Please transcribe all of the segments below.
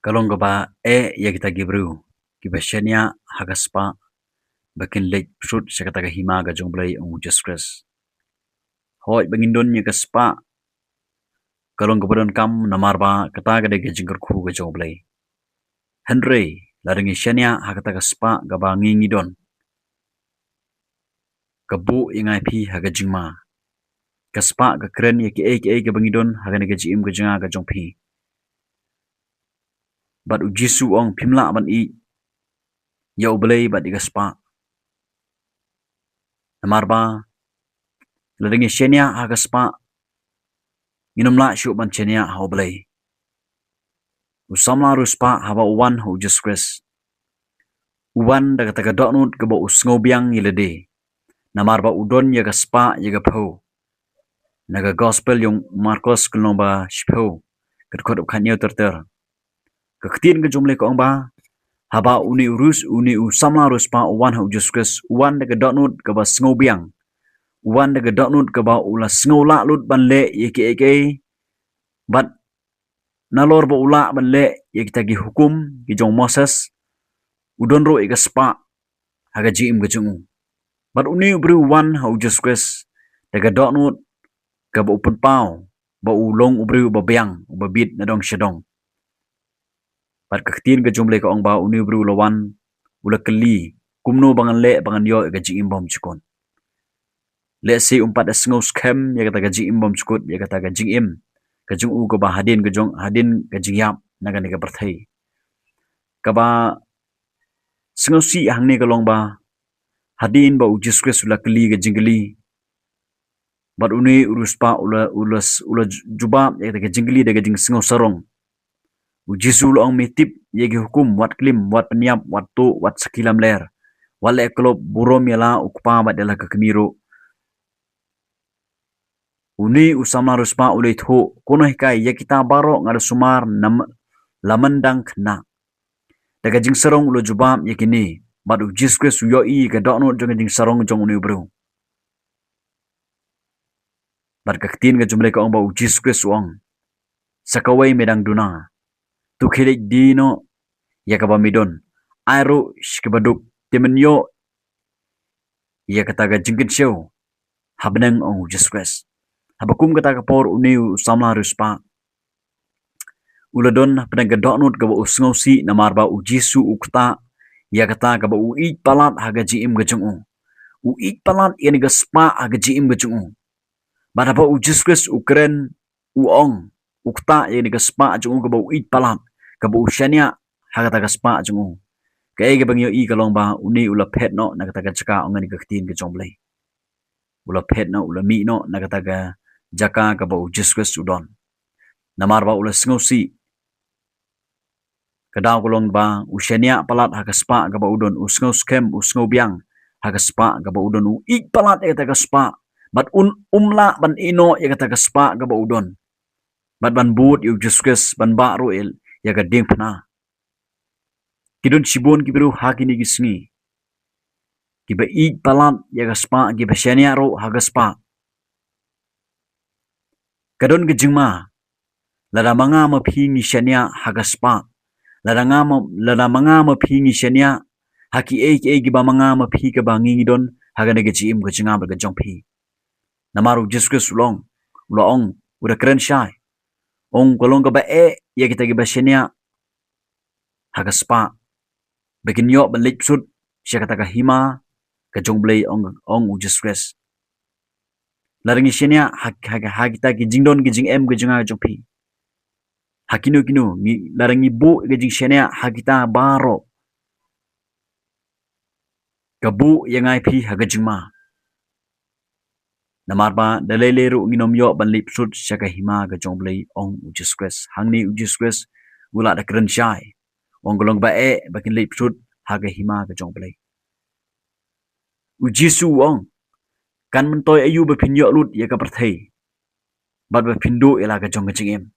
Kalong gaba ya kita gibru gibashania hagaspa bakin late fruit sakataga hima ga jongblay ang Jesus. Hoy bangindon nya gaspa kalong gabadon kam namarba kataga de gajingker khu ga jongblay. Henry laringi shania hakataga spa gaba ngingidon. Kabu ingai pi hagajingma. Gaspa ga kren ya ki ga bangidon hagane gajim ga jinga ga jongpi. Bat ujisu ong pimla ban I ya ublay bat igaspa. Namarba laringi shania hagaspa minumla shu ban chenia haublay. Usamla ruspa haba uwan hu Jesus. Uwan daga taga donut gaba usngobiang yilade. Namarba udon yaga spa yaga po. Naga gospel yung Marcos kulomba shpo. Kedkot ukhanyo terter. Keketin ke jumle ko ba haba uni urus uni usamla ruspa uwan hu Jesus. Uwan daga donut gaba sngobiang. Uwan daga donut gaba ula sngola lut banle yeke bat nalor ba ula banle yekitagi hukum gijong Moses udon ro iga spa haga jim gajungu. Bat uni ubri wan hau Jesus daga donut gaba upen pau ba ulong ubri ubabiang ubabit na dong syadong. Bat keketin gajumle ka ong ba uni ubri ulawan ula keli kumno bangan le bangan yo iga jim bom chukon. Le si umpat asngos kem ya kata gaji im bom chukut ya kata gaji im kajung u gaba hadin gajing yap naga nega berthai. Kaba sengosi hangni kalong ba hadin ba ujus kres ula keli gajing keli. Bat uni urus pa ula jubab ya kata gajing keli da gajing sengos sarong. Ujisu ong mitip yegi hukum wat klim wat peniap wat tu wat sekilam ler. Wale klop burom yala ukpa bat dala kekemiru. Uni usama ruspa ulay tho kuno hikai ya kita baro ngada sumar lamandang kena. Daga jing sarong ulo jubam yakini badu jiskwe suyo I ga dokno jong jing sarong jong uni bro. Bad kaktin ga jumle ka ong ba jiskwe suong. Sakaway medang duna. Tukhilik dino ya kabamidon. Airo shkabaduk timenyo ya kataga jingkin show. Habnang ong jiskwe. Habakum kata kapor uni usamla ruspa. Uladon pedang gedoknut gaba usngosi namarba ujisu ukta ya kata gaba uik palat haga jiim gajungu. Uik palat yani gaspa haga jiim gajungu. Badapa ujiskres ukren uong ukta yani gaspa ajungu gaba uik palat gaba usyanya haga ta gaspa ajungu. Kaya gabang yo I kalong ba uni ula pet no nagataga jaka ongani kaktin gajomblay. Ula pet no ula mi no nagataga jaka gaba ujiskres udon. Namarba ula sengosi kadaw kulong ba usyanya palat hagaspa gaba udon usngos kem usngobiang hagaspa gaba udon uik palat ya gaspa bat umla ban ino ya gaspa gaba udon bat ban but yu jiskes ban ba ruil ya gading pana kidon sibon kibiru hakini gisngi kiba ik palat ya gaspa kiba syanya ro hagaspa kadon gejingma lada manga maphingi syanya hagaspa lada manga maphingi syanya haki giba manga maphi ka bangi don haga nega jiim gajinga ba gajong phi namaru jiskes ulong ulang udah keren syai ong kolong ka ba ya kita giba syanya hagaspa begin yo balik sud sya kata ka hima gajong blay ong jiskes laringi syanya hagita gijingdon gijing gajinga gajong phi hakino kino larangi bu gajing syania hagita baro gabu yang ai pi hagajingma namarba daleleru nginom yo ban lipsut syaka hima gajong blay ong ujiskres hangni ujiskres gula da keren syai ong golong ba bakin lipsut haga hima gajong blay ujisu ong kan mentoy ayu bapinyo lut ya ka perthai bad bapindo ila gajong gajing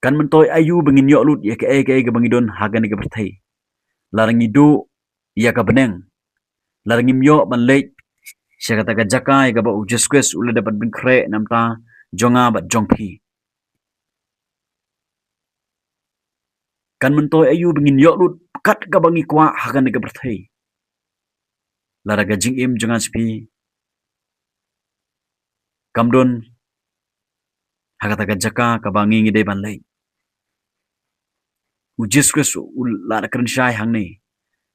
kan mentoy ayu bengin yo lut ya ke bangidon haga ni berthai larang idu ya ka beneng larang imyo ban lek sya kata ka jakai ga ba ujiskes ula dapat bin kre namta jonga bat jongpi kan mentoy ayu bengin yok lut kat ka bangi kwa hagan ga berthei lara ga jing im jangan spi kamdon hagata ga jaka ka bangi ngi de ban lai ujis kres lara kren shai hang ni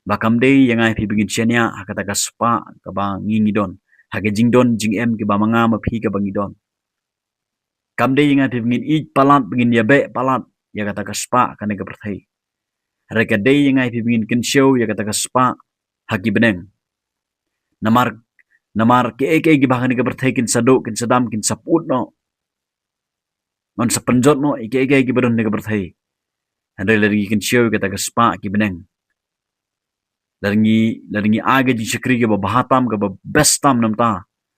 bakam de yang ai phi bengin chenya hagata ga spa ka bangi ngi don haga jing don jing em ke ba manga ma phi ka bangi don kam de yang ai phi bengin I palat bengin ya be palat ya kata ka spa kan ga berthei reka de yang ai phi bengin ken show ya kata ka spa hagi beneng namar ke gi bahan ga berthei kin sado kin sadam kin saput no on sa penjot no ike gi baron ga berthei andre lagi kin show kata ka spa ki beneng laringi aga ji chakri ga bahatam ga bestam namta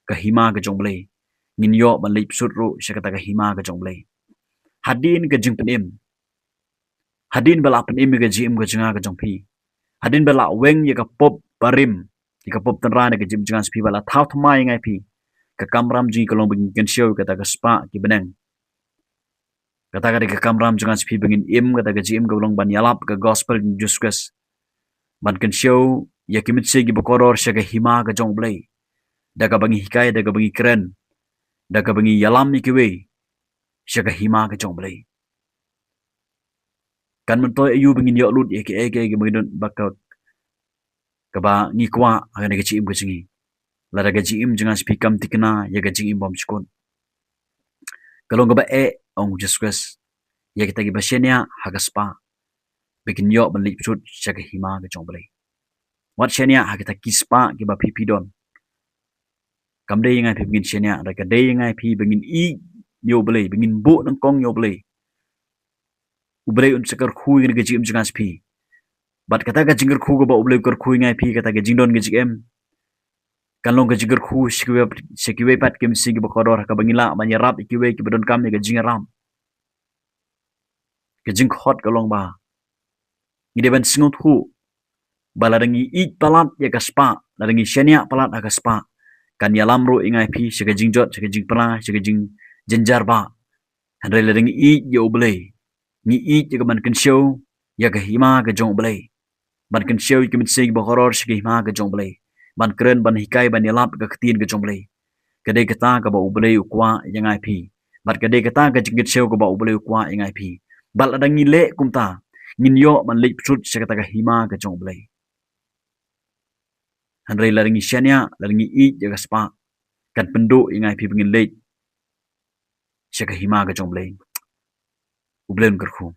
ka hima ga jongle ngin yo ban lip sut ro kata ka hima ga jongle hadin ga jing penim hadin bala penim ga jim ga jinga ga jongpi hadin bala weng ya ka pop parim ya ka pop tanra ga jim jinga spi bala thau thma yang ai pi ka kamram ji ka long begin show kata ka spa ki beneng kata ka kamram jinga spi begin im kata ka jim ga long ban yalap ka gospel juskas ban kan show ya kimit gi bakoror syaga hima ga jongle daga bangi hikai daga bangi keren daga bangi yalam ni kiwe syaga hima ga jongle kan mentoy ayu bengin yok lut eke bengin bakal kaba ni kwa aga ga chim gachingi lara ga jim jangan spikam tikna ya ga jim bom chkon kalong ga ong jeskus ya kita gi basenia haga spa bikin yok ban lip sut syaga hima ga jongle wat shenia haga ta kispa gi ba pipi don kam de yang ai bengin shenia daga de yang ai bengin I yo blei bengin bo nang kong yo blei ublei un sakar khu ga jim jangan spi bat kata ga jingger khu ga ba ublei kar khu ngai phi kata ga jingdon ga jigem kalong ga jingger khu sikiwe pat kem sigi ba kodor ka bangila banyarap ikiwe ki badon kam ga jingeram ga jing khot kalong ba ngide ban singot khu balarangi I palat ya ga spa larangi shenia palat aga spa kan yalam ro ingai phi siga jingjot siga jingpra siga jing jenjar ba handre larangi I ya ublei ni I ga ban kan show ya ga hima ga jong blei ban kan show ki mit sig ba horor siga hima ga jong blei ban keren ban hikai ban yalap ga ktin ga jong blei kade kata ga ba ublei ukwa yang ai phi bat kade kata ga jingit show ga ba ublei ukwa yang ai phi bal adangi le kumta ngin yo ban lip sut siga ta ga hima ga jong blei handre laringi shania laringi I ya ga spa kan pendo yang ai phi bengin le siga hima ga jong blei ublen kerkhu